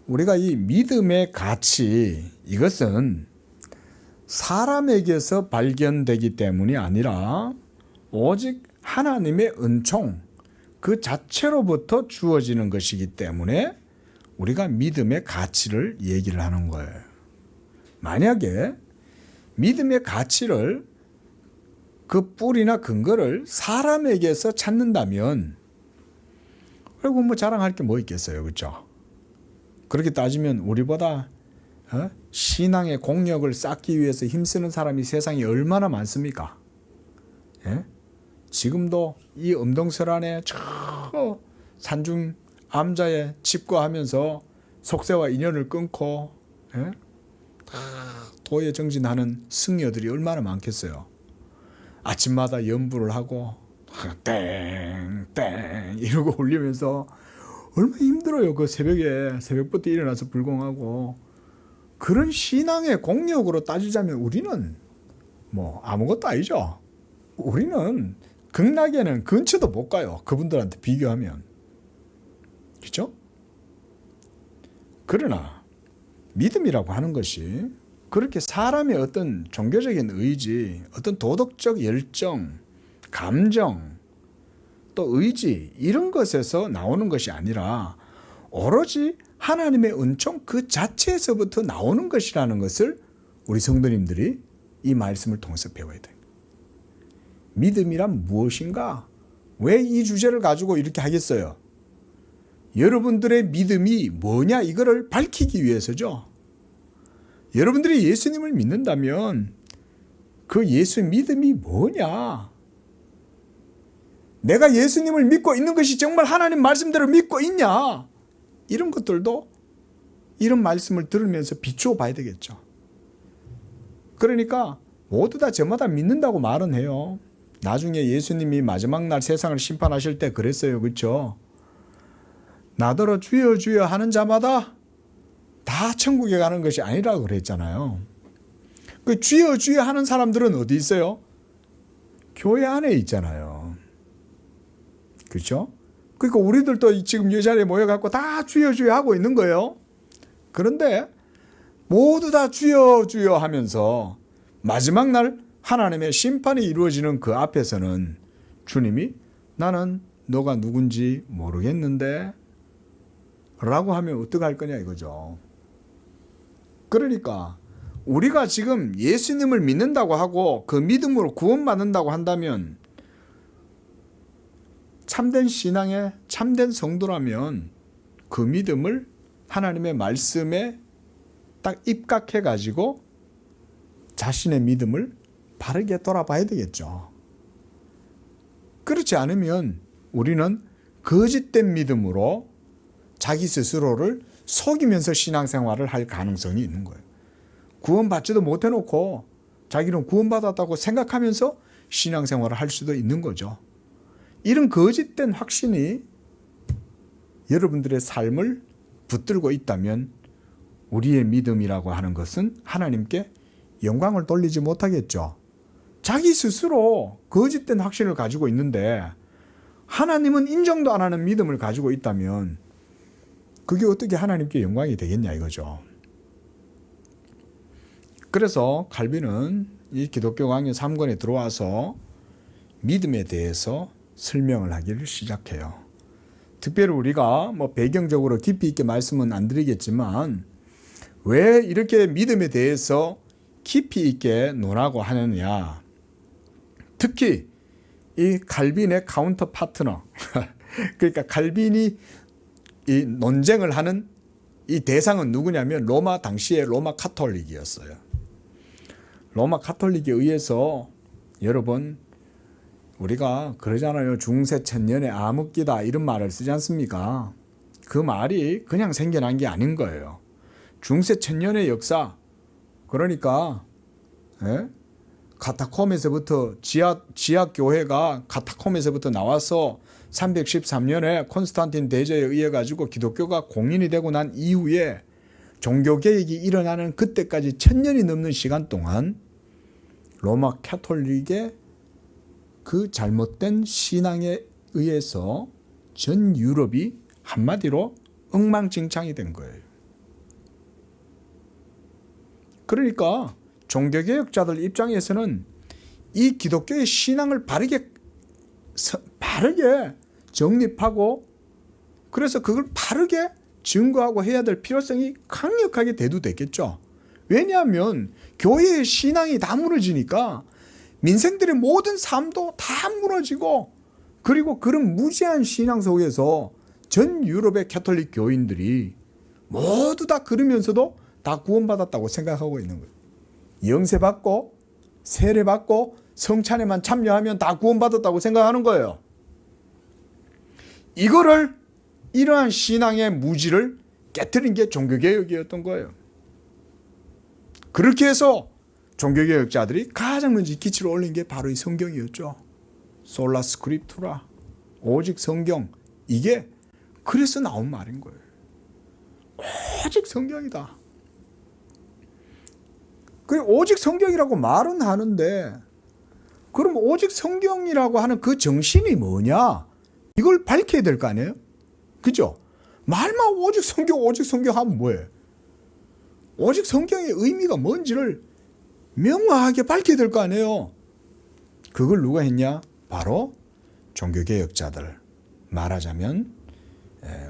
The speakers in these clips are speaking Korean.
우리가 이 믿음의 가치, 이것은 사람에게서 발견되기 때문이 아니라 오직 하나님의 은총 그 자체로부터 주어지는 것이기 때문에 우리가 믿음의 가치를 얘기를 하는 거예요. 만약에 믿음의 가치를 그 뿌리나 근거를 사람에게서 찾는다면 그리고 뭐 자랑할 게 뭐 있겠어요, 그렇죠? 그렇게 따지면 우리보다 신앙의 공력을 쌓기 위해서 힘쓰는 사람이 세상에 얼마나 많습니까? 예? 지금도 이 음동설안에 저 산중 암자에 집거하면서 속세와 인연을 끊고 도에 정진하는 승려들이 얼마나 많겠어요. 아침마다 연부를 하고 땡땡 이러고 올리면서 얼마나 힘들어요. 그 새벽부터 일어나서 불공하고. 그런 신앙의 공력으로 따지자면 우리는 뭐 아무것도 아니죠. 우리는 극락에는 근처도 못 가요. 그분들한테 비교하면. 그렇죠? 그러나 믿음이라고 하는 것이 그렇게 사람의 어떤 종교적인 의지, 어떤 도덕적 열정, 감정, 또 의지 이런 것에서 나오는 것이 아니라 오로지 하나님의 은총 그 자체에서부터 나오는 것이라는 것을 우리 성도님들이 이 말씀을 통해서 배워야 돼요. 믿음이란 무엇인가? 왜 이 주제를 가지고 이렇게 하겠어요? 여러분들의 믿음이 뭐냐 이거를 밝히기 위해서죠. 여러분들이 예수님을 믿는다면 그 예수 믿음이 뭐냐? 내가 예수님을 믿고 있는 것이 정말 하나님 말씀대로 믿고 있냐? 이런 것들도 이런 말씀을 들으면서 비추어 봐야 되겠죠. 그러니까 모두 다 저마다 믿는다고 말은 해요. 나중에 예수님이 마지막 날 세상을 심판하실 때 그랬어요. 그렇죠? 나더러 주여 주여 하는 자마다 다 천국에 가는 것이 아니라고 그랬잖아요. 그 주여 주여 하는 사람들은 어디 있어요? 교회 안에 있잖아요. 그렇죠? 그러니까 우리들도 지금 이 자리에 모여갖고 다 주여 주여 하고 있는 거예요. 그런데 모두 다 주여 주여 하면서 마지막 날 하나님의 심판이 이루어지는 그 앞에서는 주님이 나는 너가 누군지 모르겠는데 라고 하면 어떡할 거냐 이거죠. 그러니까 우리가 지금 예수님을 믿는다고 하고 그 믿음으로 구원받는다고 한다면 참된 신앙의 참된 성도라면 그 믿음을 하나님의 말씀에 딱 입각해 가지고 자신의 믿음을 바르게 돌아봐야 되겠죠. 그렇지 않으면 우리는 거짓된 믿음으로 자기 스스로를 속이면서 신앙생활을 할 가능성이 있는 거예요. 구원받지도 못해놓고 자기는 구원받았다고 생각하면서 신앙생활을 할 수도 있는 거죠. 이런 거짓된 확신이 여러분들의 삶을 붙들고 있다면 우리의 믿음이라고 하는 것은 하나님께 영광을 돌리지 못하겠죠. 자기 스스로 거짓된 확신을 가지고 있는데 하나님은 인정도 안 하는 믿음을 가지고 있다면 그게 어떻게 하나님께 영광이 되겠냐 이거죠. 그래서 칼빈은 이 기독교 강의 3권에 들어와서 믿음에 대해서 설명을 하기를 시작해요. 특별히 우리가 뭐 배경적으로 깊이 있게 말씀은 안 드리겠지만 왜 이렇게 믿음에 대해서 깊이 있게 논하고 하느냐. 특히 이 칼빈의 카운터 파트너 그러니까 칼빈이 이 논쟁을 하는 이 대상은 누구냐면 로마 당시의 로마 카톨릭이었어요. 로마 카톨릭에 의해서 여러분 우리가 그러잖아요. 중세 천년의 암흑기다 이런 말을 쓰지 않습니까? 그 말이 그냥 생겨난 게 아닌 거예요. 중세 천년의 역사 그러니까 카타콤에서부터 지하 교회가 카타콤에서부터 나와서 313년에 콘스탄틴 대제에 의해 가지고 기독교가 공인이 되고 난 이후에 종교개혁이 일어나는 그때까지 1000년이 넘는 시간 동안 로마 카톨릭의 그 잘못된 신앙에 의해서 전 유럽이 한마디로 엉망진창이 된 거예요. 그러니까 종교개혁자들 입장에서는 이 기독교의 신앙을 바르게 정립하고 그래서 그걸 바르게 증거하고 해야 될 필요성이 강력하게 대두됐겠죠. 왜냐하면 교회의 신앙이 다 무너지니까 민생들의 모든 삶도 다 무너지고 그리고 그런 무지한 신앙 속에서 전 유럽의 캐톨릭 교인들이 모두 다 그러면서도 다 구원받았다고 생각하고 있는 거예요. 영세받고 세례받고 성찬에만 참여하면 다 구원받았다고 생각하는 거예요. 이러한 신앙의 무지를 깨트린 게 종교개혁이었던 거예요. 그렇게 해서 종교개혁자들이 가장 먼저 기치를 올린 게 바로 이 성경이었죠. 솔라 스크립투라, 오직 성경. 이게 그래서 나온 말인 거예요. 오직 성경이다. 오직 성경이라고 말은 하는데 그럼 오직 성경이라고 하는 그 정신이 뭐냐? 이걸 밝혀야 될 거 아니에요? 그죠? 말만 오직 성경 하면 뭐예요? 오직 성경의 의미가 뭔지를 명확하게 밝혀야 될 거 아니에요? 그걸 누가 했냐? 바로 종교개혁자들. 말하자면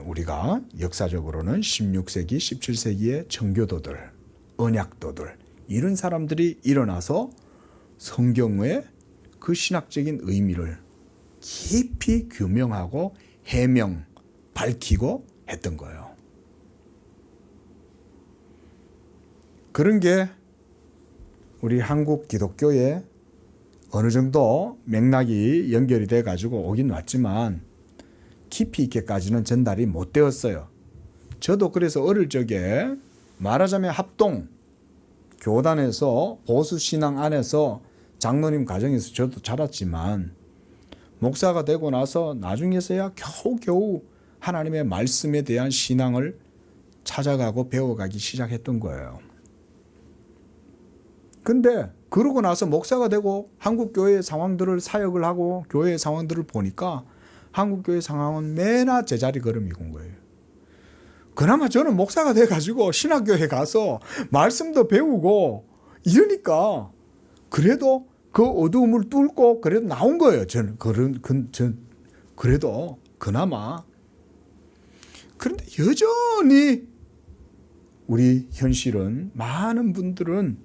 우리가 역사적으로는 16세기, 17세기의 청교도들, 언약도들 이런 사람들이 일어나서 성경의 그 신학적인 의미를 깊이 규명하고 해명, 밝히고 했던 거예요. 그런 게 우리 한국 기독교에 어느 정도 맥락이 연결이 돼 가지고 오긴 왔지만 깊이 있게까지는 전달이 못 되었어요. 저도 그래서 어릴 적에 말하자면 합동 교단에서 보수신앙 안에서 장로님 가정에서 저도 자랐지만 목사가 되고 나서 나중에서야 겨우겨우 하나님의 말씀에 대한 신앙을 찾아가고 배워가기 시작했던 거예요. 근데 그러고 나서 목사가 되고 한국교회 상황들을 사역을 하고 교회의 상황들을 보니까 한국교회 상황은 매나 제자리 걸음이군 거예요. 그나마 저는 목사가 돼가지고 신학교에 가서 말씀도 배우고 이러니까 그래도 그 어두움을 뚫고 그래도 나온 거예요. 저는 그래도 그나마. 그런데 여전히 우리 현실은 많은 분들은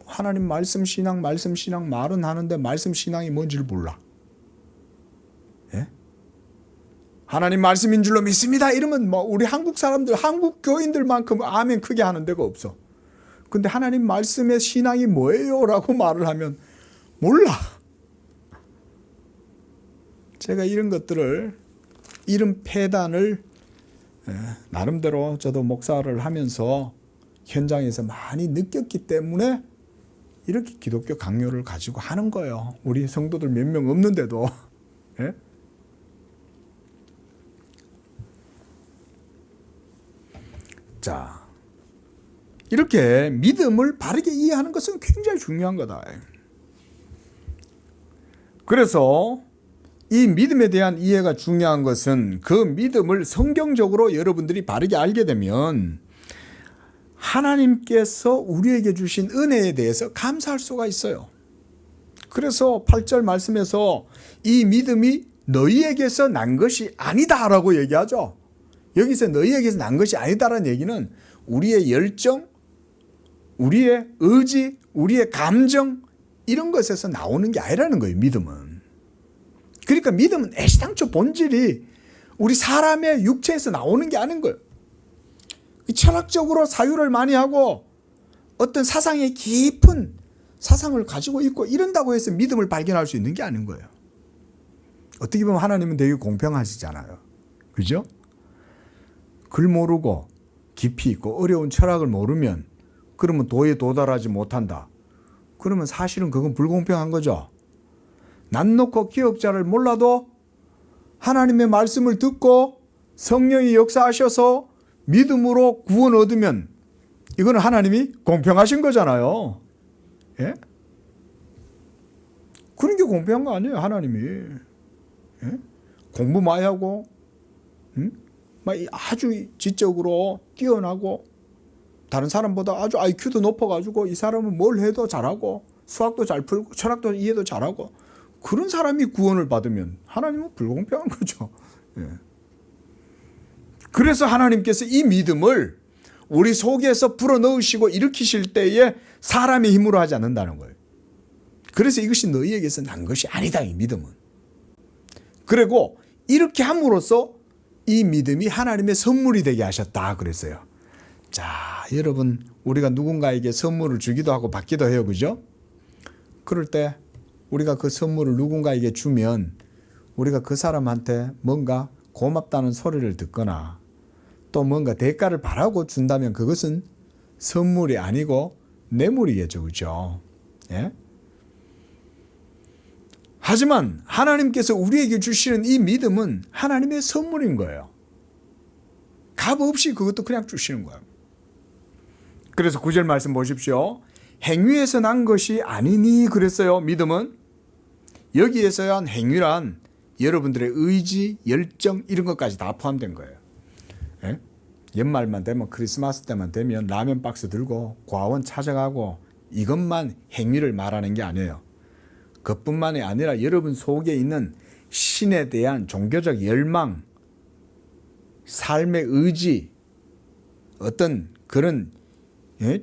하나님 말씀 신앙 말은 하는데 말씀 신앙이 뭔지를 몰라. 예? 하나님 말씀인 줄로 믿습니다. 이러면 뭐 우리 한국 사람들, 한국 교인들만큼 아멘 크게 하는 데가 없어. 근데 하나님 말씀의 신앙이 뭐예요? 라고 말을 하면 몰라. 제가 이런 것들을, 이런 폐단을 나름대로 저도 목사를 하면서 현장에서 많이 느꼈기 때문에 이렇게 기독교 강요를 가지고 하는 거예요. 우리 성도들 몇 명 없는데도. 예? 자, 이렇게 믿음을 바르게 이해하는 것은 굉장히 중요한 거다. 그래서 이 믿음에 대한 이해가 중요한 것은 그 믿음을 성경적으로 여러분들이 바르게 알게 되면 하나님께서 우리에게 주신 은혜에 대해서 감사할 수가 있어요. 그래서 8절 말씀에서 이 믿음이 너희에게서 난 것이 아니다라고 얘기하죠. 여기서 너희에게서 난 것이 아니다라는 얘기는 우리의 열정, 우리의 의지, 우리의 감정 이런 것에서 나오는 게 아니라는 거예요. 믿음은. 그러니까 믿음은 애시당초 본질이 우리 사람의 육체에서 나오는 게 아닌 거예요. 철학적으로 사유를 많이 하고 어떤 사상의 깊은 사상을 가지고 있고 이런다고 해서 믿음을 발견할 수 있는 게 아닌 거예요. 어떻게 보면 하나님은 되게 공평하시잖아요. 그죠? 글 모르고 깊이 있고 어려운 철학을 모르면 그러면 도에 도달하지 못한다. 그러면 사실은 그건 불공평한 거죠. 난 놓고 기억자를 몰라도 하나님의 말씀을 듣고 성령이 역사하셔서 믿음으로 구원 얻으면 이거는 하나님이 공평하신 거잖아요. 예? 그런 게 공평한 거 아니에요, 하나님이. 예? 공부 많이 하고, 막 아주 지적으로 뛰어나고 다른 사람보다 아주 IQ도 높아가지고 이 사람은 뭘 해도 잘하고 수학도 잘 풀고 철학도 이해도 잘하고 그런 사람이 구원을 받으면 하나님은 불공평한 거죠. 예. 그래서 하나님께서 이 믿음을 우리 속에서 불어넣으시고 일으키실 때에 사람의 힘으로 하지 않는다는 거예요. 그래서 이것이 너희에게서 난 것이 아니다, 이 믿음은. 그리고 이렇게 함으로써 이 믿음이 하나님의 선물이 되게 하셨다 그랬어요. 자, 여러분, 우리가 누군가에게 선물을 주기도 하고 받기도 해요, 그죠? 그럴 때 우리가 그 선물을 누군가에게 주면 우리가 그 사람한테 뭔가 고맙다는 소리를 듣거나 또 뭔가 대가를 바라고 준다면 그것은 선물이 아니고 뇌물이겠죠, 그죠? 예? 하지만 하나님께서 우리에게 주시는 이 믿음은 하나님의 선물인 거예요. 값 없이 그것도 그냥 주시는 거예요. 그래서 9절 말씀 보십시오. 행위에서 난 것이 아니니 그랬어요. 믿음은. 여기에서 한 행위란 여러분들의 의지, 열정 이런 것까지 다 포함된 거예요. 예? 연말만 되면 크리스마스 때만 되면 라면 박스 들고 과원 찾아가고 이것만 행위를 말하는 게 아니에요. 그것뿐만이 아니라 여러분 속에 있는 신에 대한 종교적 열망, 삶의 의지, 어떤 그런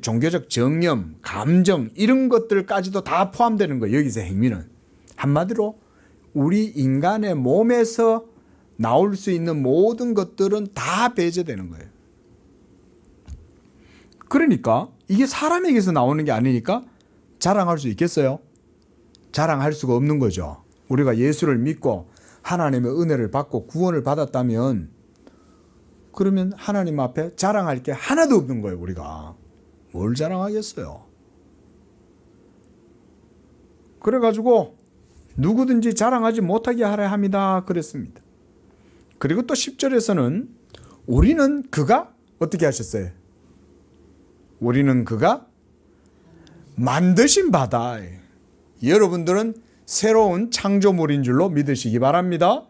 종교적 정념, 감정 이런 것들까지도 다 포함되는 거예요. 여기서 행위는. 한마디로 우리 인간의 몸에서 나올 수 있는 모든 것들은 다 배제되는 거예요. 그러니까 이게 사람에게서 나오는 게 아니니까 자랑할 수 있겠어요? 자랑할 수가 없는 거죠. 우리가 예수를 믿고 하나님의 은혜를 받고 구원을 받았다면 그러면 하나님 앞에 자랑할 게 하나도 없는 거예요. 우리가 뭘 자랑하겠어요? 그래가지고 누구든지 자랑하지 못하게 하려 합니다 그랬습니다. 그리고 또 10절에서는 우리는 그가 어떻게 하셨어요? 우리는 그가 만드신 바다. 여러분들은 새로운 창조물인 줄로 믿으시기 바랍니다.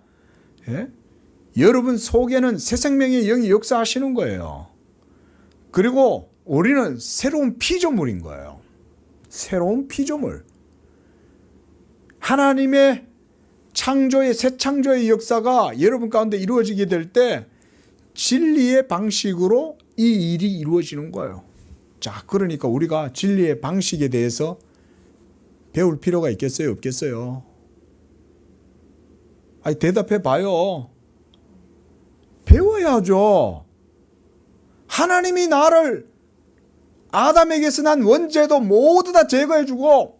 예? 여러분 속에는 새 생명의 영이 역사하시는 거예요. 그리고 우리는 새로운 피조물인 거예요. 새로운 피조물. 하나님의 창조의 새 창조의 역사가 여러분 가운데 이루어지게 될 때 진리의 방식으로 이 일이 이루어지는 거예요. 자, 그러니까 우리가 진리의 방식에 대해서 배울 필요가 있겠어요? 없겠어요? 아니, 대답해 봐요. 배워야죠. 하나님이 나를 아담에게서 난 원죄도 모두 다 제거해주고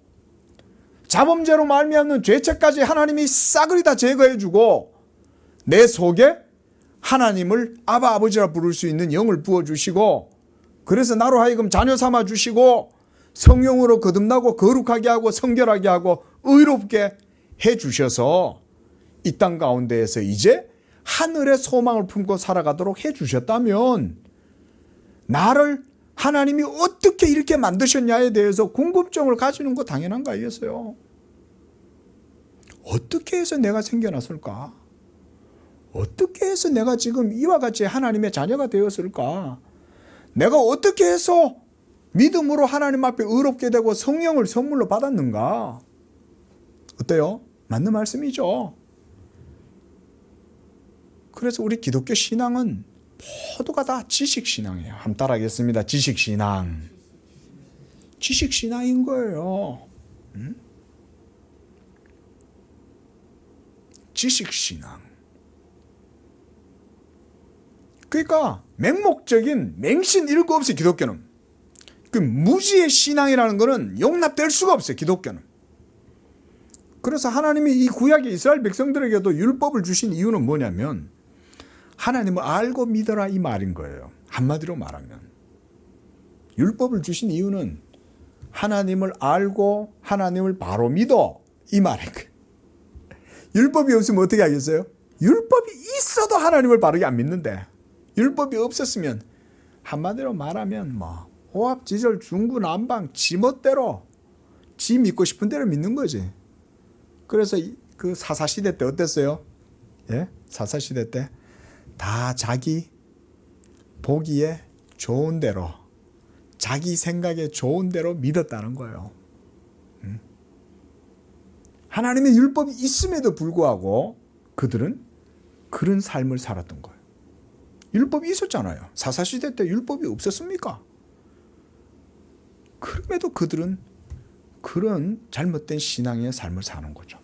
자범죄로 말미암는 죄책까지 하나님이 싸그리 다 제거해주고 내 속에 하나님을 아바 아버지라 부를 수 있는 영을 부어주시고 그래서 나로 하여금 자녀 삼아주시고 성령으로 거듭나고 거룩하게 하고 성결하게 하고 의롭게 해주셔서 이 땅 가운데에서 이제 하늘의 소망을 품고 살아가도록 해주셨다면 나를 하나님이 어떻게 이렇게 만드셨냐에 대해서 궁금증을 가지는 거 당연한 거 아니겠어요? 어떻게 해서 내가 생겨났을까? 어떻게 해서 내가 지금 이와 같이 하나님의 자녀가 되었을까? 내가 어떻게 해서 믿음으로 하나님 앞에 의롭게 되고 성령을 선물로 받았는가? 어때요? 맞는 말씀이죠. 그래서 우리 기독교 신앙은 모두가 다 지식신앙이에요. 한번 따라하겠습니다. 지식신앙. 지식신앙인 거예요. 지식신앙. 그러니까 맹목적인 맹신 이런 거 없어요. 기독교는. 그 무지의 신앙이라는 거는 용납될 수가 없어요. 기독교는. 그래서 하나님이 이 구약의 이스라엘 백성들에게도 율법을 주신 이유는 뭐냐면 하나님을 알고 믿어라 이 말인 거예요. 한마디로 말하면 율법을 주신 이유는 하나님을 알고 하나님을 바로 믿어 이 말인 거예요. 율법이 없으면 어떻게 하겠어요? 율법이 있어도 하나님을 바르게 안 믿는데 율법이 없었으면 한마디로 말하면 뭐 오합지졸 중구난방 지멋대로 지 믿고 싶은 대로 믿는 거지. 그래서 그 사사시대 때 어땠어요? 예? 사사시대 때 다 자기 보기에 좋은 대로, 자기 생각에 좋은 대로 믿었다는 거예요. 하나님의 율법이 있음에도 불구하고 그들은 그런 삶을 살았던 거예요. 율법이 있었잖아요. 사사시대 때 율법이 없었습니까? 그럼에도 그들은 그런 잘못된 신앙의 삶을 사는 거죠.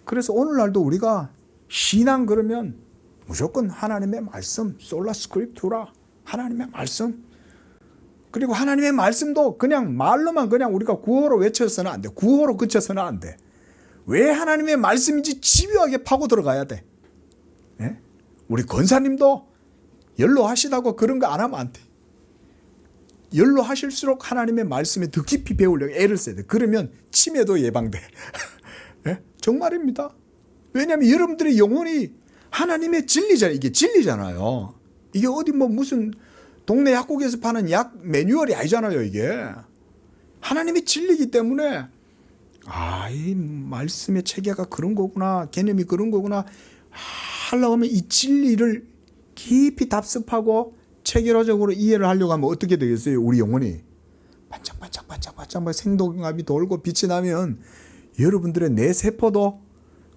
그래서 오늘날도 우리가 신앙 그러면 무조건 하나님의 말씀, 솔라 스크립투라, 하나님의 말씀. 그리고 하나님의 말씀도 그냥 말로만 그냥 우리가 구호로 외쳐서는 안 돼. 구호로 그쳐서는 안 돼. 왜 하나님의 말씀인지 집요하게 파고 들어가야 돼. 예? 우리 권사님도 연로하시다고 그런 거 안 하면 안 돼. 연로하실수록 하나님의 말씀에 더 깊이 배우려고 애를 써야 돼. 그러면 치매도 예방돼. 예? 정말입니다. 왜냐하면 여러분들의 영혼이 하나님의 진리잖아요. 이게 진리잖아요. 이게 어디 뭐 무슨 동네 약국에서 파는 약 매뉴얼이 아니잖아요. 이게 하나님의 진리이기 때문에 이 말씀의 체계가 그런 거구나, 개념이 그런 거구나 하려고 하면 이 진리를 깊이 답습하고 체계적으로 이해를 하려고 하면 어떻게 되겠어요? 우리 영혼이 반짝반짝반짝반짝 생동감이 돌고 빛이 나면 여러분들의 내 세포도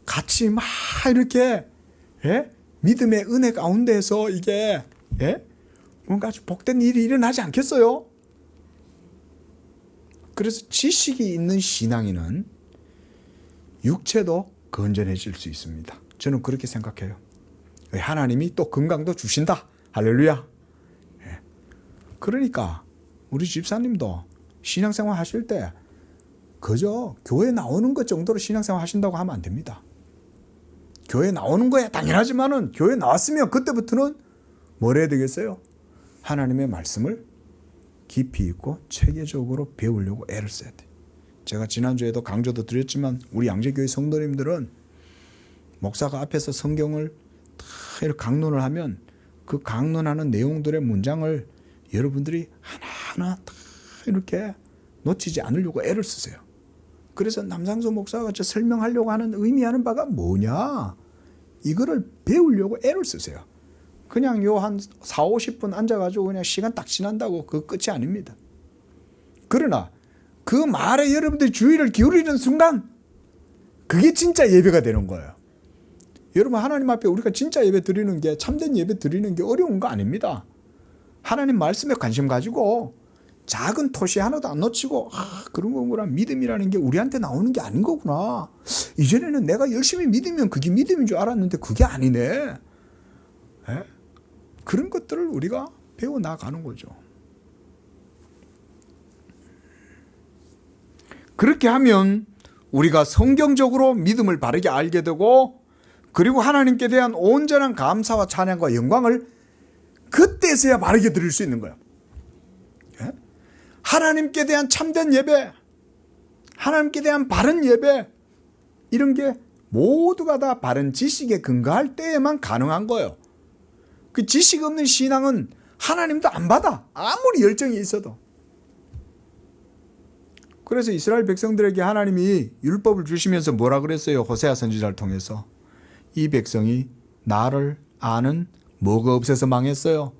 같이 막 이렇게 믿음의 은혜 가운데서 이게 뭔가 아주 복된 일이 일어나지 않겠어요? 그래서 지식이 있는 신앙인은 육체도 건전해질 수 있습니다. 저는 그렇게 생각해요. 하나님이 또 건강도 주신다. 할렐루야. 그러니까 우리 집사님도 신앙생활 하실 때 그저 교회 나오는 것 정도로 신앙생활 하신다고 하면 안 됩니다. 교회 나오는 거야 당연하지만은 교회 나왔으면 그때부터는 뭘 해야 되겠어요? 하나님의 말씀을 깊이 있고 체계적으로 배우려고 애를 써야 돼. 제가 지난주에도 강조도 드렸지만 우리 양재교회 성도님들은 목사가 앞에서 성경을 다 이렇게 강론을 하면 그 강론하는 내용들의 문장을 여러분들이 하나하나 다 이렇게 놓치지 않으려고 애를 쓰세요. 그래서 남상수 목사가 저 설명하려고 하는 의미하는 바가 뭐냐? 이거를 배우려고 애를 쓰세요. 그냥 요 한 4, 50분 앉아가지고 그냥 시간 딱 지난다고 그 끝이 아닙니다. 그러나 그 말에 여러분들이 주의를 기울이는 순간 그게 진짜 예배가 되는 거예요. 여러분 하나님 앞에 우리가 진짜 예배 드리는 게 참된 예배 드리는 게 어려운 거 아닙니다. 하나님 말씀에 관심 가지고 작은 토시 하나도 안 놓치고 그런 거구나. 믿음이라는 게 우리한테 나오는 게 아닌 거구나. 이전에는 내가 열심히 믿으면 그게 믿음인 줄 알았는데 그게 아니네. 그런 것들을 우리가 배워나가는 거죠. 그렇게 하면 우리가 성경적으로 믿음을 바르게 알게 되고 그리고 하나님께 대한 온전한 감사와 찬양과 영광을 그때서야 바르게 드릴 수 있는 거예요. 하나님께 대한 참된 예배, 하나님께 대한 바른 예배 이런 게 모두가 다 바른 지식에 근거할 때에만 가능한 거예요. 그 지식 없는 신앙은 하나님도 안 받아. 아무리 열정이 있어도. 그래서 이스라엘 백성들에게 하나님이 율법을 주시면서 뭐라 그랬어요? 호세아 선지자를 통해서. 이 백성이 나를 아는 뭐가 없어서 망했어요?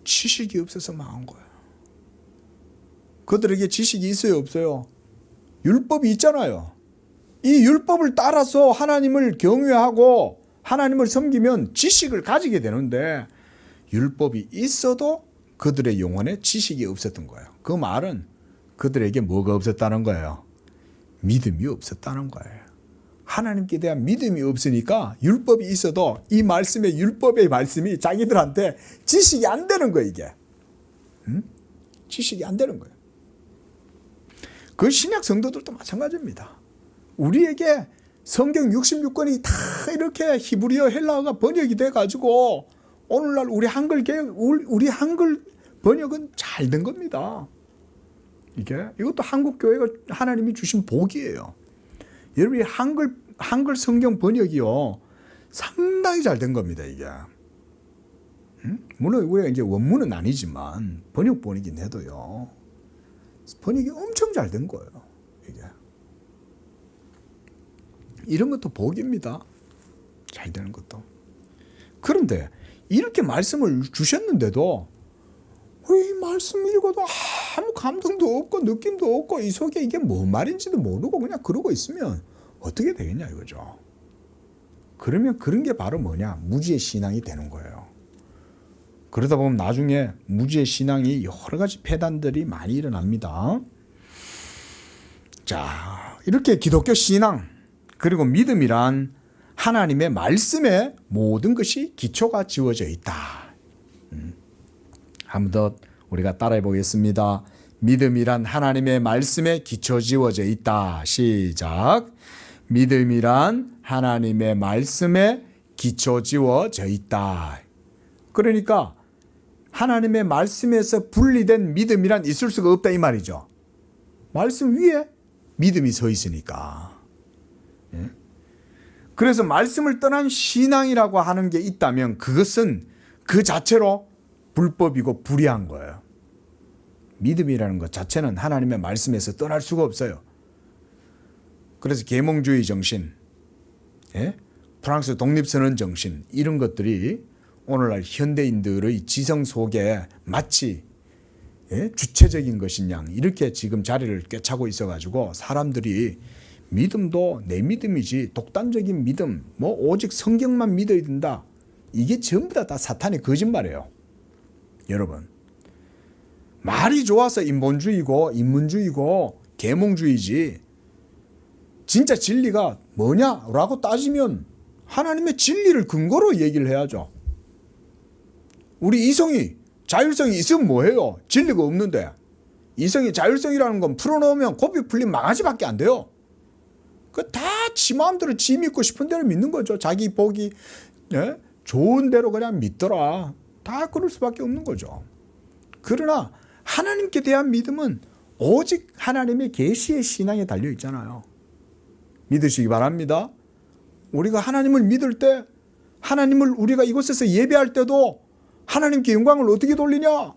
지식이 없어서 망한 거예요. 그들에게 지식이 있어요? 없어요? 율법이 있잖아요. 이 율법을 따라서 하나님을 경외하고 하나님을 섬기면 지식을 가지게 되는데 율법이 있어도 그들의 영혼에 지식이 없었던 거예요. 그 말은 그들에게 뭐가 없었다는 거예요? 믿음이 없었다는 거예요. 하나님께 대한 믿음이 없으니까 율법이 있어도 이 말씀의 율법의 말씀이 자기들한테 지식이 안 되는 거예요. 이게. 지식이 안 되는 거예요. 그 신약 성도들도 마찬가지입니다. 우리에게 성경 66권이 다 이렇게 히브리어 헬라어가 번역이 돼가지고 오늘날 우리 한글 번역은 잘 된 겁니다. 이것도 한국 교회가 하나님이 주신 복이에요. 여러분이 한글 성경 번역이요 상당히 잘 된 겁니다. 이게 물론 우리가 이제 원문은 아니지만 번역본이긴 해도요 번역이 엄청 잘 된 거예요. 이게 이런 것도 복입니다. 잘 되는 것도. 그런데 이렇게 말씀을 주셨는데도 이 말씀 읽어도 아무 감동도 없고 느낌도 없고 이 속에 이게 뭔 말인지도 모르고 그냥 그러고 있으면 어떻게 되겠냐 이거죠. 그러면 그런 게 바로 뭐냐? 무지의 신앙이 되는 거예요. 그러다 보면 나중에 무지의 신앙이 여러 가지 폐단들이 많이 일어납니다. 자, 이렇게 기독교 신앙 그리고 믿음이란 하나님의 말씀에 모든 것이 기초가 지어져 있다. 한 번 더 우리가 따라해 보겠습니다. 믿음이란 하나님의 말씀에 기초 지어져 있다. 시작. 믿음이란 하나님의 말씀에 기초 지어져 있다. 그러니까 하나님의 말씀에서 분리된 믿음이란 있을 수가 없다 이 말이죠. 말씀 위에 믿음이 서 있으니까. 그래서 말씀을 떠난 신앙이라고 하는 게 있다면 그것은 그 자체로 불법이고 불의한 거예요. 믿음이라는 것 자체는 하나님의 말씀에서 떠날 수가 없어요. 그래서 계몽주의 정신, 프랑스 독립선언 정신 이런 것들이 오늘날 현대인들의 지성 속에 마치 주체적인 것인 양 이렇게 지금 자리를 꿰차고 있어가지고 사람들이 믿음도 내 믿음이지 독단적인 믿음 뭐 오직 성경만 믿어야 된다 이게 전부 다 사탄의 거짓말이에요. 여러분 말이 좋아서 인본주의고 인문주의고 계몽주의지 진짜 진리가 뭐냐라고 따지면 하나님의 진리를 근거로 얘기를 해야죠. 우리 이성이 자율성이 있으면 뭐해요? 진리가 없는데 이성이 자율성이라는 건 풀어놓으면 고삐 풀린 망아지밖에 안 돼요. 그 다 지 마음대로 지 믿고 싶은 대로 믿는 거죠. 자기 보기 좋은 대로 그냥 믿더라. 다 그럴 수밖에 없는 거죠. 그러나 하나님께 대한 믿음은 오직 하나님의 계시의 신앙에 달려 있잖아요. 믿으시기 바랍니다. 우리가 하나님을 믿을 때 하나님을 우리가 이곳에서 예배할 때도 하나님께 영광을 어떻게 돌리냐?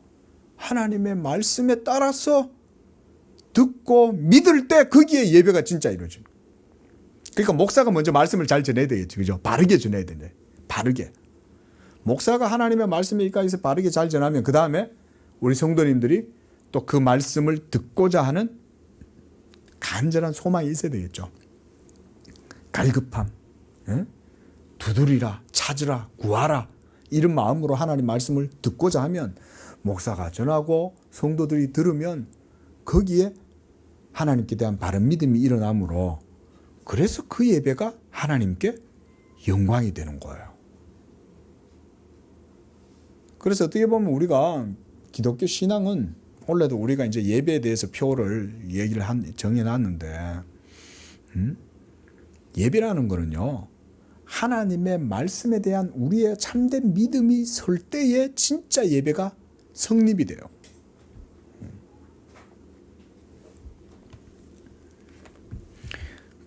하나님의 말씀에 따라서 듣고 믿을 때 거기에 예배가 진짜 이루어져요. 그러니까 목사가 먼저 말씀을 잘 전해야 되겠죠. 그죠? 바르게 전해야 되네. 바르게. 목사가 하나님의 말씀에 이까지서 바르게 잘 전하면 그 다음에 우리 성도님들이 또 그 말씀을 듣고자 하는 간절한 소망이 있어야 되겠죠. 갈급함, 두드리라, 찾으라, 구하라 이런 마음으로 하나님 말씀을 듣고자 하면 목사가 전하고 성도들이 들으면 거기에 하나님께 대한 바른 믿음이 일어나므로 그래서 그 예배가 하나님께 영광이 되는 거예요. 그래서 어떻게 보면 우리가 기독교 신앙은 원래도 우리가 이제 예배에 대해서 표를 얘기를 정해놨는데 예배라는 거는요 하나님의 말씀에 대한 우리의 참된 믿음이 설 때에 진짜 예배가 성립이 돼요.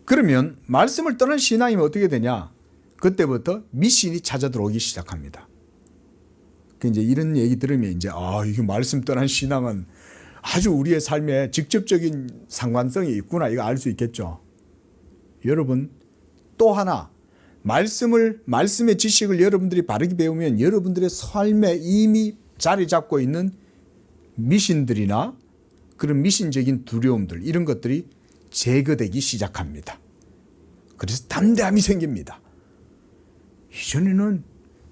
그러면 말씀을 떠난 신앙이면 어떻게 되냐? 그때부터 미신이 찾아 들어오기 시작합니다. 이제 이런 얘기 들으면 이제 이게 말씀 떠난 신앙은 아주 우리의 삶에 직접적인 상관성이 있구나 이거 알 수 있겠죠. 여러분 또 하나 말씀의 지식을 여러분들이 바르게 배우면 여러분들의 삶에 이미 자리 잡고 있는 미신들이나 그런 미신적인 두려움들 이런 것들이 제거되기 시작합니다. 그래서 담대함이 생깁니다. 이전에는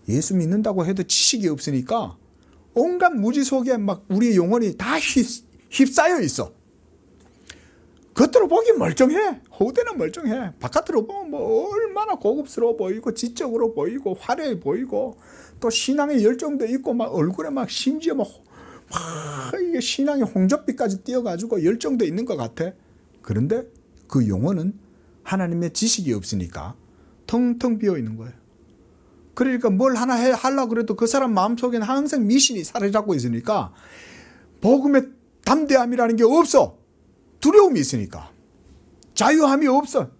예수 믿는다고 해도 지식이 없으니까 온갖 무지 속에 막 우리의 영혼이 다 휩싸여 있어. 겉으로 보기 멀쩡해. 후대는 멀쩡해. 바깥으로 보면 뭐 얼마나 고급스러워 보이고 지적으로 보이고 화려해 보이고 또 신앙의 열정도 있고 막 얼굴에 막 심지어 막 이게 신앙의 홍조빛까지 띄어가지고 열정도 있는 것 같아. 그런데 그 영혼은 하나님의 지식이 없으니까 텅텅 비어 있는 거예요. 그러니까 뭘 하나 하려고 그래도 그 사람 마음속에는 항상 미신이 사로잡고 있으니까 복음의 담대함이라는 게 없어. 두려움이 있으니까. 자유함이 없어.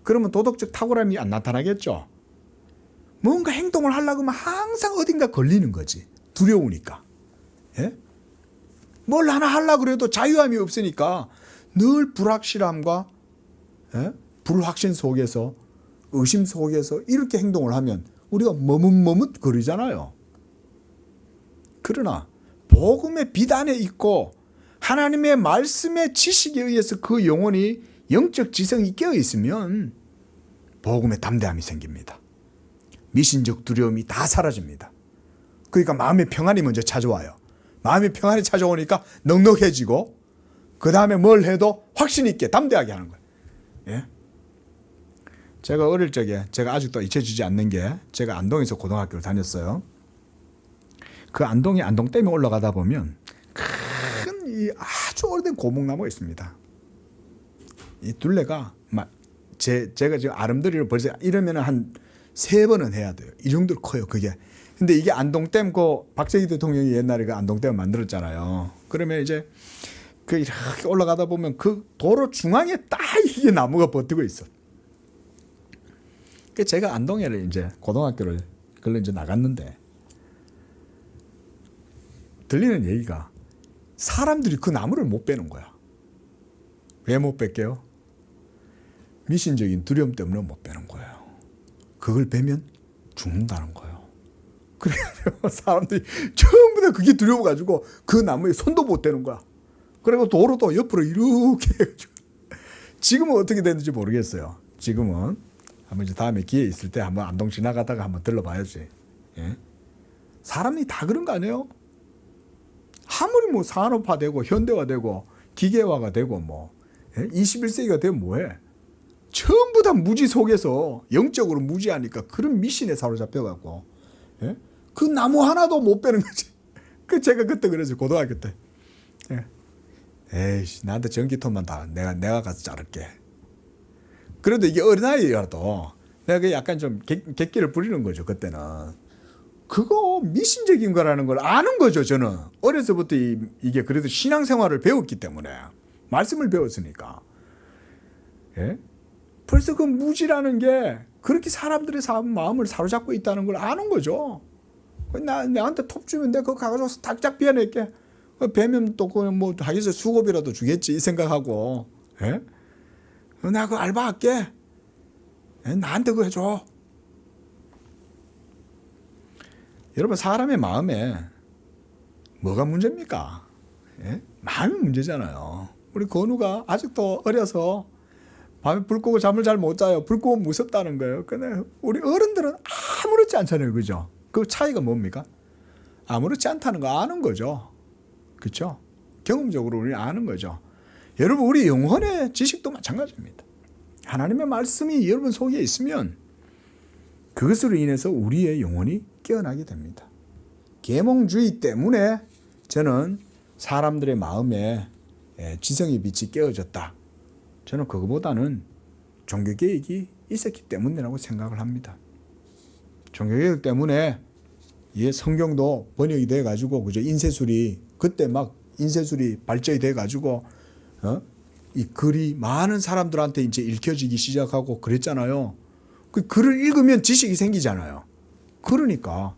그러면 도덕적 탁월함이 안 나타나겠죠. 뭔가 행동을 하려고 하면 항상 어딘가 걸리는 거지. 두려우니까. 예? 뭘 하나 하려고 그래도 자유함이 없으니까 늘 불확실함과 불확신 속에서 의심 속에서 이렇게 행동을 하면 우리가 머뭇머뭇거리잖아요. 그러나 복음의 빛 안에 있고 하나님의 말씀의 지식에 의해서 그 영혼이 영적 지성이 깨어 있으면 복음의 담대함이 생깁니다. 미신적 두려움이 다 사라집니다. 그러니까 마음의 평안이 먼저 찾아와요. 마음의 평안이 찾아오니까 넉넉해지고 그 다음에 뭘 해도 확신 있게 담대하게 하는 거예요. 예? 제가 어릴 적에 제가 아직도 잊혀지지 않는 게 제가 안동에서 고등학교를 다녔어요. 그 안동이 안동댐에 올라가다 보면 큰 이 아주 오래된 고목나무가 있습니다. 이 둘레가 제가 지금 아름드리를 벌써 이러면 한 3번은 해야 돼요. 이 정도로 커요, 그게. 근데 이게 안동댐, 박정희 대통령이 옛날에 그 안동댐을 만들었잖아요. 그러면 이제 그 이렇게 올라가다 보면 그 도로 중앙에 딱 이게 나무가 버티고 있어. 그 제가 안동에를 이제 고등학교를 그걸로 이제 나갔는데 들리는 얘기가 사람들이 그 나무를 못 빼는 거야. 왜 못 뺄게요? 미신적인 두려움 때문에 못 빼는 거예요. 그걸 빼면 죽는다는 거예요. 그래서 사람들이 전부 다 그게 두려워가지고 그 나무에 손도 못 대는 거야. 그리고 도로도 옆으로 이렇게 해가지고. 지금은 어떻게 됐는지 모르겠어요. 지금은 한번 이제 다음에 기회 있을 때 한번 안동 지나가다가 한번 들러봐야지. 예? 사람이 다 그런 거 아니에요? 아무리 뭐 산업화되고 현대화되고 기계화가 되고 뭐 21세기가 되면 뭐해? 전부 다 무지 속에서 영적으로 무지하니까 그런 미신에 사로잡혀갖고 예? 그 나무 하나도 못 빼는 거지. 그 제가 그때 그랬어요. 고등학교 때. 예. 에이씨, 나한테 전기톱만 다 내가 가서 자를게. 그래도 이게 어린아이라도 내가 약간 좀 객기를 부리는 거죠. 그때는. 그거 미신적인 거라는 걸 아는 거죠. 저는 어려서부터 이게 그래도 신앙생활을 배웠기 때문에 말씀을 배웠으니까. 예? 벌써 그 무지라는 게 그렇게 사람들의 마음을 사로잡고 있다는 걸 아는 거죠. 나한테 톱 주면 내가 그거 가져와서 탁탁 비워낼게. 배면 또 뭐 하기서 수고비라도 주겠지 이 생각하고. 예? 나 그거 알바할게. 예? 나한테 그거 해줘. 여러분 사람의 마음에 뭐가 문제입니까? 예? 마음이 문제잖아요. 우리 건우가 아직도 어려서 밤에 불 끄고 잠을 잘 못 자요. 불 끄고 무섭다는 거예요. 근데 우리 어른들은 아무렇지 않잖아요. 그죠? 그 차이가 뭡니까? 아무렇지 않다는 거 아는 거죠. 그렇죠? 경험적으로 우리는 아는 거죠. 여러분 우리 영혼의 지식도 마찬가지입니다. 하나님의 말씀이 여러분 속에 있으면 그것으로 인해서 우리의 영혼이 깨어나게 됩니다. 계몽주의 때문에 저는 사람들의 마음에 지성의 빛이 깨어졌다. 저는 그거보다는 종교개혁이 있었기 때문이라고 생각을 합니다. 종교개혁 때문에 성경도 번역이 돼가지고 그죠? 인쇄술이 그때 막 인쇄술이 발전이 돼가지고 이 글이 많은 사람들한테 이제 읽혀지기 시작하고 그랬잖아요. 그 글을 읽으면 지식이 생기잖아요. 그러니까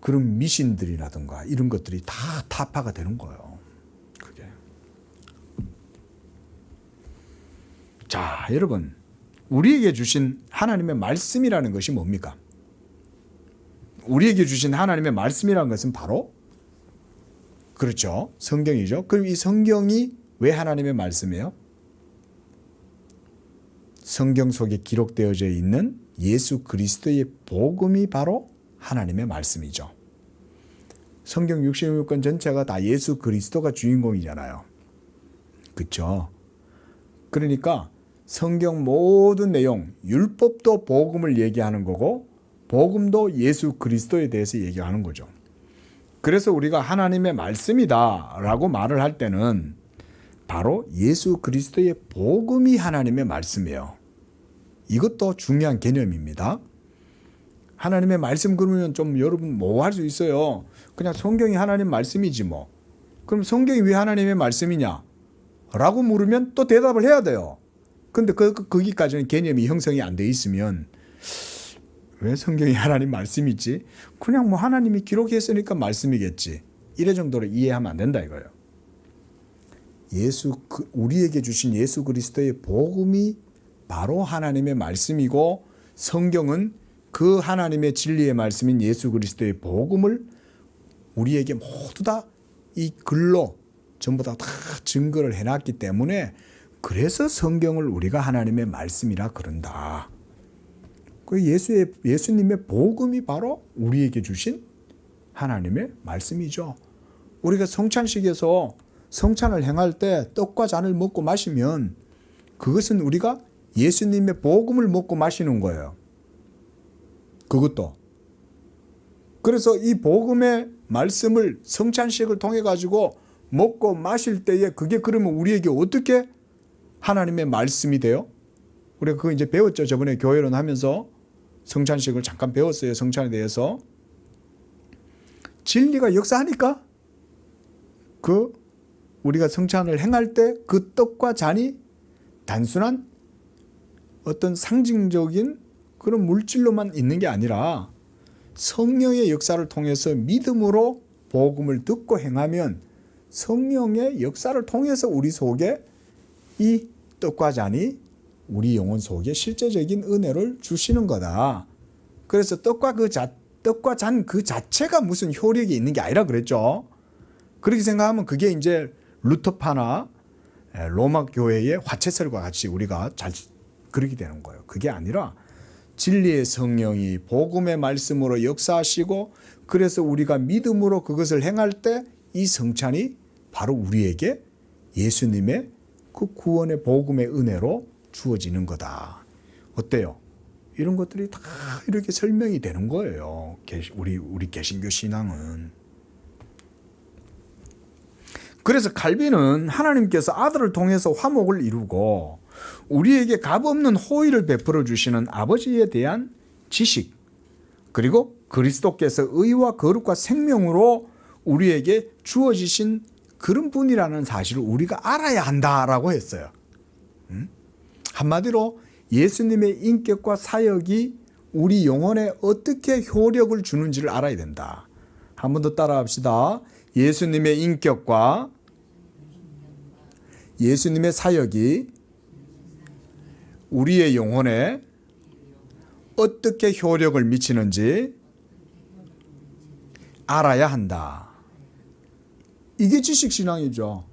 그런 미신들이라든가 이런 것들이 다 타파가 되는 거예요. 그게. 자, 여러분 우리에게 주신 하나님의 말씀이라는 것이 뭡니까? 우리에게 주신 하나님의 말씀이라는 것은 바로 그렇죠. 성경이죠. 그럼 이 성경이 왜 하나님의 말씀이에요? 성경 속에 기록되어져 있는 예수 그리스도의 복음이 바로 하나님의 말씀이죠. 성경 66권 전체가 다 예수 그리스도가 주인공이잖아요. 그렇죠? 그러니까 성경 모든 내용, 율법도 복음을 얘기하는 거고 복음도 예수 그리스도에 대해서 얘기하는 거죠. 그래서 우리가 하나님의 말씀이다라고 말을 할 때는 바로 예수 그리스도의 복음이 하나님의 말씀이에요. 이것도 중요한 개념입니다. 하나님의 말씀 그러면 좀 여러분 뭐 할 수 있어요? 그냥 성경이 하나님 말씀이지 뭐. 그럼 성경이 왜 하나님의 말씀이냐? 라고 물으면 또 대답을 해야 돼요. 근데 거기까지는 개념이 형성이 안 돼 있으면 왜 성경이 하나님 말씀이지? 그냥 뭐 하나님이 기록했으니까 말씀이겠지. 이래 정도로 이해하면 안 된다 이거예요. 우리에게 주신 예수 그리스도의 복음이 바로 하나님의 말씀이고 성경은 그 하나님의 진리의 말씀인 예수 그리스도의 복음을 우리에게 모두 다 이 글로 전부 다 증거를 해놨기 때문에 그래서 성경을 우리가 하나님의 말씀이라 그런다. 그 예수님의 복음이 바로 우리에게 주신 하나님의 말씀이죠. 우리가 성찬식에서 성찬을 행할 때 떡과 잔을 먹고 마시면 그것은 우리가 예수님의 복음을 먹고 마시는 거예요. 그것도. 그래서 이 복음의 말씀을 성찬식을 통해 가지고 먹고 마실 때에 그게 그러면 우리에게 어떻게 하나님의 말씀이 돼요? 우리가 그거 이제 배웠죠. 저번에 교회론 하면서 성찬식을 잠깐 배웠어요. 성찬에 대해서. 진리가 역사하니까 우리가 성찬을 행할 때 그 떡과 잔이 단순한 어떤 상징적인 그런 물질로만 있는 게 아니라 성령의 역사를 통해서 믿음으로 복음을 듣고 행하면 성령의 역사를 통해서 우리 속에 이 떡과 잔이 우리 영혼 속에 실제적인 은혜를 주시는 거다. 그래서 떡과 잔 그 자체가 무슨 효력이 있는 게 아니라 그랬죠. 그렇게 생각하면 그게 이제 루터파나 로마 교회의 화채설과 같이 우리가 잘 그렇게 되는 거예요. 그게 아니라 진리의 성령이 복음의 말씀으로 역사하시고 그래서 우리가 믿음으로 그것을 행할 때 이 성찬이 바로 우리에게 예수님의 그 구원의 복음의 은혜로 주어지는 거다. 어때요? 이런 것들이 다 이렇게 설명이 되는 거예요. 우리 개신교 신앙은. 그래서 칼빈은 하나님께서 아들을 통해서 화목을 이루고 우리에게 값없는 호의를 베풀어 주시는 아버지에 대한 지식, 그리고 그리스도께서 의와 거룩과 생명으로 우리에게 주어지신 그런 분이라는 사실을 우리가 알아야 한다라고 했어요. 한마디로 예수님의 인격과 사역이 우리 영혼에 어떻게 효력을 주는지를 알아야 된다. 한 번 더 따라합시다. 예수님의 인격과 예수님의 사역이 우리의 영혼에 어떻게 효력을 미치는지 알아야 한다. 이게 지식신앙이죠.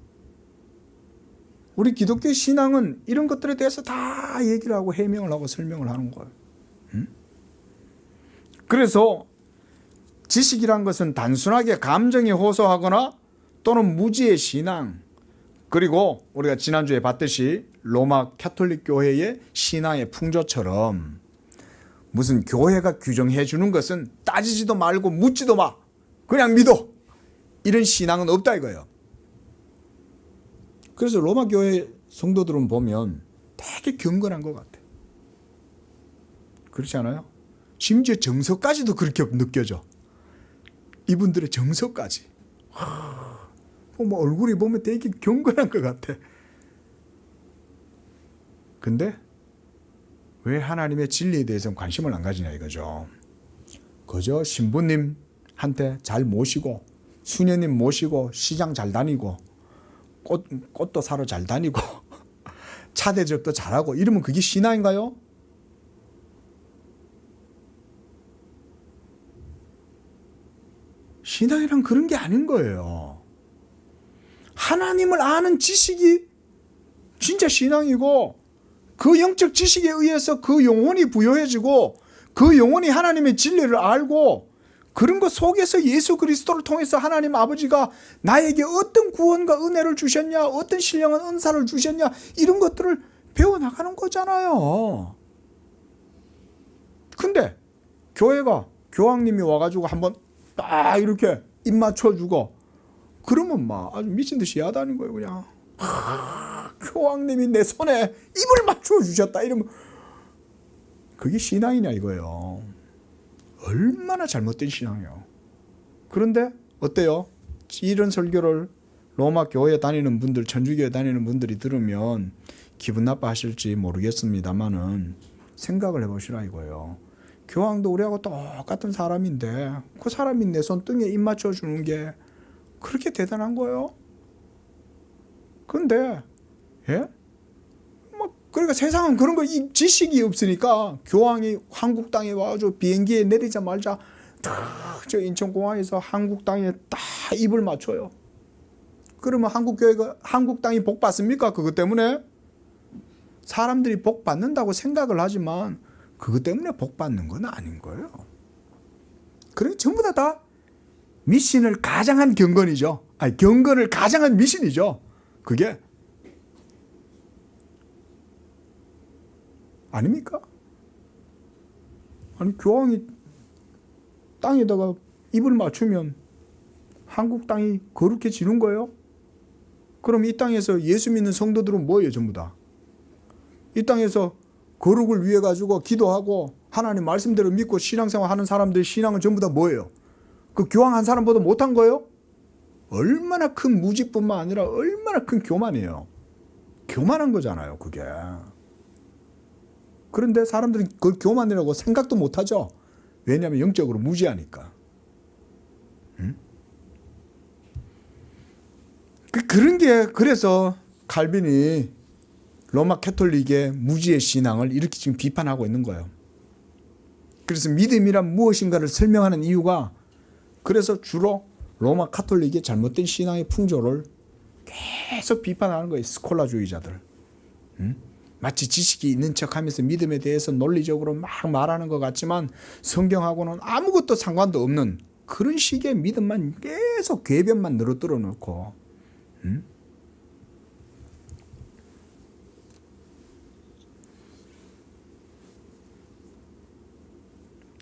우리 기독교 신앙은 이런 것들에 대해서 다 얘기를 하고 해명을 하고 설명을 하는 거예요. 그래서 지식이란 것은 단순하게 감정에 호소하거나 또는 무지의 신앙, 그리고 우리가 지난주에 봤듯이 로마 가톨릭 교회의 신앙의 풍조처럼 무슨 교회가 규정해 주는 것은 따지지도 말고 묻지도 마, 그냥 믿어, 이런 신앙은 없다 이거예요. 그래서 로마 교회 성도들은 보면 되게 경건한 것 같아. 그렇지 않아요? 심지어 정서까지도 그렇게 느껴져. 이분들의 정서까지. 뭐 얼굴이 보면 되게 경건한 것 같아. 근데 왜 하나님의 진리에 대해서는 관심을 안 가지냐 이거죠. 그저 신부님한테 잘 모시고 수녀님 모시고 시장 잘 다니고 꽃도 사러 잘 다니고 차 대접도 잘하고 이러면 그게 신앙인가요? 신앙이란 그런 게 아닌 거예요. 하나님을 아는 지식이 진짜 신앙이고 그 영적 지식에 의해서 그 영혼이 부여해지고 그 영혼이 하나님의 진리를 알고 그런 것 속에서 예수 그리스도를 통해서 하나님 아버지가 나에게 어떤 구원과 은혜를 주셨냐, 어떤 신령한 은사를 주셨냐, 이런 것들을 배워나가는 거잖아요. 근데 교회가 교황님이 와가지고 한번 딱 이렇게 입 맞춰주고 그러면 막 아주 미친 듯이 야단인 거예요. 그냥 교황님이 내 손에 입을 맞춰주셨다 이러면 그게 신앙이냐 이거예요. 얼마나 잘못된 신앙이에요. 그런데 어때요? 이런 설교를 로마 교회에 다니는 분들, 천주교에 다니는 분들이 들으면 기분 나빠하실지 모르겠습니다만은 생각을 해보시라 이거예요. 교황도 우리하고 똑같은 사람인데 그 사람이 내 손등에 입 맞춰주는 게 그렇게 대단한 거예요? 근데 막 그러니까 세상은 그런 거 지식이 없으니까 교황이 한국 땅에 와가지고 비행기에 내리자마자 딱 저 인천공항에서 한국 땅에 딱 입을 맞춰요. 그러면 한국 땅이 복 받습니까? 그것 때문에 사람들이 복 받는다고 생각을 하지만 그것 때문에 복 받는 건 아닌 거예요. 그러니까 전부 다 미신을 가장한 경건이죠. 아니, 경건을 가장한 미신이죠. 그게 아닙니까? 아니, 교황이 땅에다가 입을 맞추면 한국 땅이 거룩해지는 거예요? 그럼 이 땅에서 예수 믿는 성도들은 뭐예요? 전부 다. 이 땅에서 거룩을 위해 가지고 기도하고 하나님 말씀대로 믿고 신앙생활 하는 사람들 신앙은 전부 다 뭐예요? 그 교황 한 사람보다 못한 거예요? 얼마나 큰 무지뿐만 아니라 얼마나 큰 교만이에요. 교만한 거잖아요, 그게. 그런데 사람들은 그걸 교만이라고 생각도 못하죠. 왜냐하면 영적으로 무지하니까. 응? 그런 게 그래서 칼빈이 로마 캐톨릭의 무지의 신앙을 이렇게 지금 비판하고 있는 거예요. 그래서 믿음이란 무엇인가를 설명하는 이유가 그래서 주로 로마 카톨릭의 잘못된 신앙의 풍조를 계속 비판하는 거예요. 스콜라주의자들. 응? 마치 지식이 있는 척하면서 믿음에 대해서 논리적으로 막 말하는 것 같지만 성경하고는 아무것도 상관도 없는 그런 식의 믿음만 계속 궤변만 늘어뜨려 놓고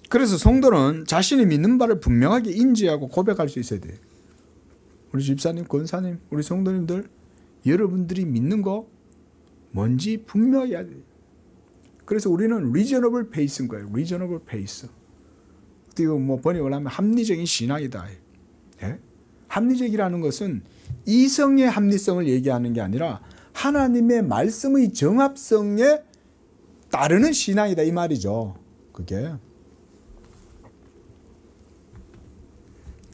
그래서 성도는 자신이 믿는 바를 분명하게 인지하고 고백할 수 있어야 돼요. 우리 집사님, 권사님, 우리 성도님들 여러분들이 믿는 거 뭔지 분명히 해야 돼요. 그래서 우리는 reasonable pace인 거예요. reasonable pace. 이거 뭐 번역을 하면 합리적인 신앙이다. 예? 합리적이라는 것은 이성의 합리성을 얘기하는 게 아니라 하나님의 말씀의 정합성에 따르는 신앙이다 이 말이죠. 그게.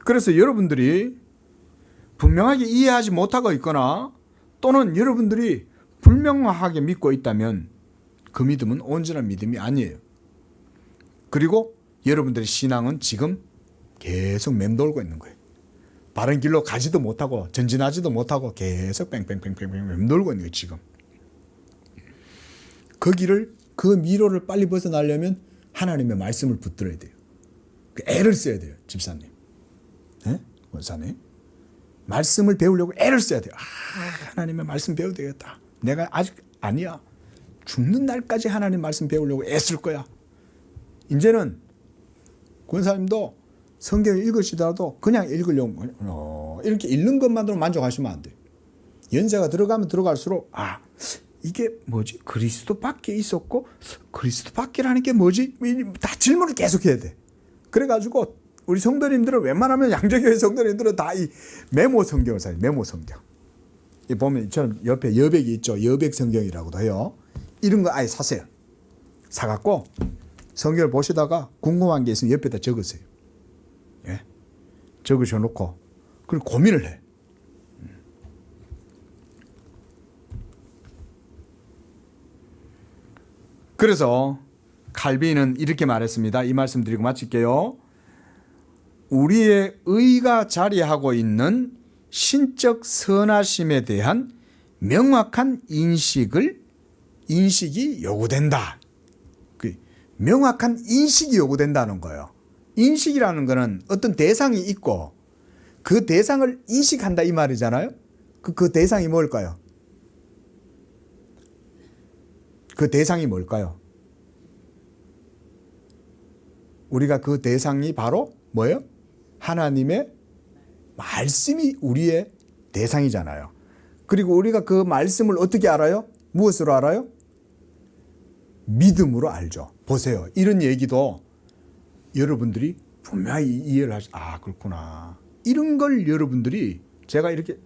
그래서 여러분들이 분명하게 이해하지 못하고 있거나 또는 여러분들이 불명확하게 믿고 있다면 그 믿음은 온전한 믿음이 아니에요. 그리고 여러분들의 신앙은 지금 계속 맴돌고 있는 거예요. 바른 길로 가지도 못하고 전진하지도 못하고 계속 뺑뺑뺑뺑 맴돌고 있는 거예요. 지금. 그 길을 그 미로를 빨리 벗어나려면 하나님의 말씀을 붙들어야 돼요. 애를 써야 돼요. 집사님. 네? 원사님. 말씀을 배우려고 애를 써야 돼요. 하나님의 말씀 배워야 되겠다. 내가 아직 아니야. 죽는 날까지 하나님 말씀 배우려고 애쓸 거야. 이제는 권사님도 성경을 읽으시더라도 그냥 읽으려고 이렇게 읽는 것만으로 만족하시면 안 돼요. 연세가 들어가면 들어갈수록 이게 뭐지? 그리스도 밖에 있었고 그리스도 밖이라는 게 뭐지? 다 질문을 계속 해야 돼. 그래가지고 우리 성도님들은 웬만하면 양재교회 성도님들은 다 이 메모 성경을 사요. 메모 성경. 이 보면 이처럼 옆에 여백이 있죠. 여백 성경이라고도 해요. 이런 거 아예 사세요. 사갖고 성경을 보시다가 궁금한 게 있으면 옆에다 적으세요. 예? 적으셔놓고 그걸 고민을 해. 그래서 칼빈은 이렇게 말했습니다. 이 말씀 드리고 마칠게요. 우리의 의가 자리하고 있는 신적 선하심에 대한 명확한 인식이 요구된다. 명확한 인식이 요구된다는 거예요. 인식이라는 거는 어떤 대상이 있고 그 대상을 인식한다 이 말이잖아요. 그 대상이 뭘까요? 그 대상이 뭘까요? 우리가 그 대상이 바로 뭐예요? 하나님의 말씀이 우리의 대상이잖아요. 그리고 우리가 그 말씀을 어떻게 알아요? 무엇으로 알아요? 믿음으로 알죠. 보세요. 이런 얘기도 여러분들이 분명히 이해를 하시, 그렇구나. 이런 걸 여러분들이 제가 이렇게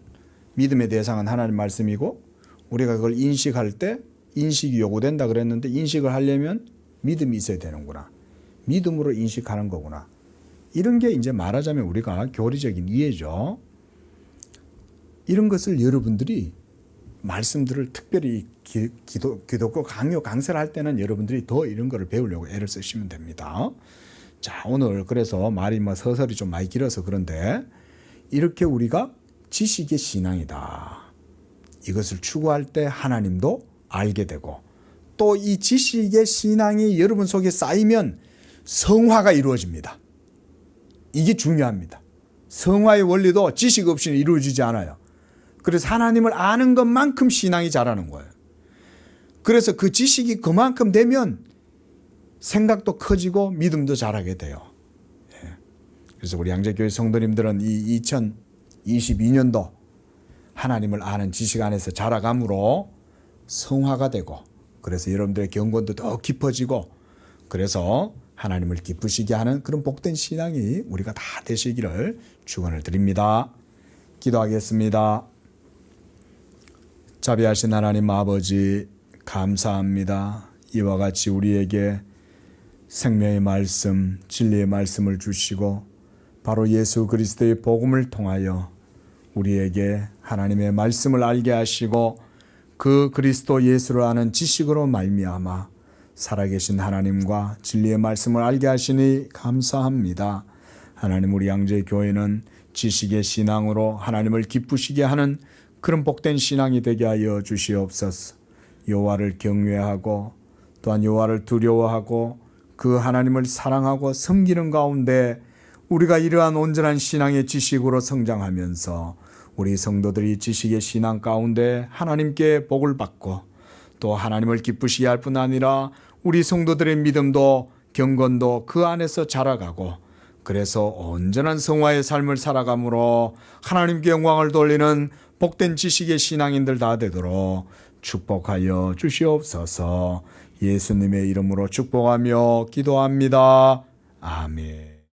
믿음의 대상은 하나님 말씀이고 우리가 그걸 인식할 때 인식이 요구된다 그랬는데 인식을 하려면 믿음이 있어야 되는구나. 믿음으로 인식하는 거구나. 이런 게 이제 말하자면 우리가 교리적인 이해죠. 이런 것을 여러분들이 말씀들을 특별히 기독교 강요 강세를 할 때는 여러분들이 더 이런 거를 배우려고 애를 쓰시면 됩니다. 자, 오늘 그래서 말이 뭐 서설이 좀 많이 길어서 그런데 이렇게 우리가 지식의 신앙이다. 이것을 추구할 때 하나님도 알게 되고 또 이 지식의 신앙이 여러분 속에 쌓이면 성화가 이루어집니다. 이게 중요합니다. 성화의 원리도 지식 없이는 이루어지지 않아요. 그래서 하나님을 아는 것만큼 신앙이 자라는 거예요. 그래서 그 지식이 그만큼 되면 생각도 커지고 믿음도 자라게 돼요. 그래서 우리 양재교회 성도님들은 이 2022년도 하나님을 아는 지식 안에서 자라감으로 성화가 되고 그래서 여러분들의 경건도 더 깊어지고 그래서 하나님을 기쁘시게 하는 그런 복된 신앙이 우리가 다 되시기를 축원을 드립니다. 기도하겠습니다. 자비하신 하나님 아버지 감사합니다. 이와 같이 우리에게 생명의 말씀, 진리의 말씀을 주시고 바로 예수 그리스도의 복음을 통하여 우리에게 하나님의 말씀을 알게 하시고 그 그리스도 예수를 아는 지식으로 말미암아 살아계신 하나님과 진리의 말씀을 알게 하시니 감사합니다. 하나님 우리 양재교회는 지식의 신앙으로 하나님을 기쁘시게 하는 그런 복된 신앙이 되게 하여 주시옵소서. 여호와를 경외하고 또한 여호와를 두려워하고 그 하나님을 사랑하고 섬기는 가운데 우리가 이러한 온전한 신앙의 지식으로 성장하면서 우리 성도들이 지식의 신앙 가운데 하나님께 복을 받고 또 하나님을 기쁘시게 할 뿐 아니라 우리 성도들의 믿음도 경건도 그 안에서 자라가고 그래서 온전한 성화의 삶을 살아감으로 하나님께 영광을 돌리는 복된 지식의 신앙인들 다 되도록 축복하여 주시옵소서. 예수님의 이름으로 축복하며 기도합니다. 아멘.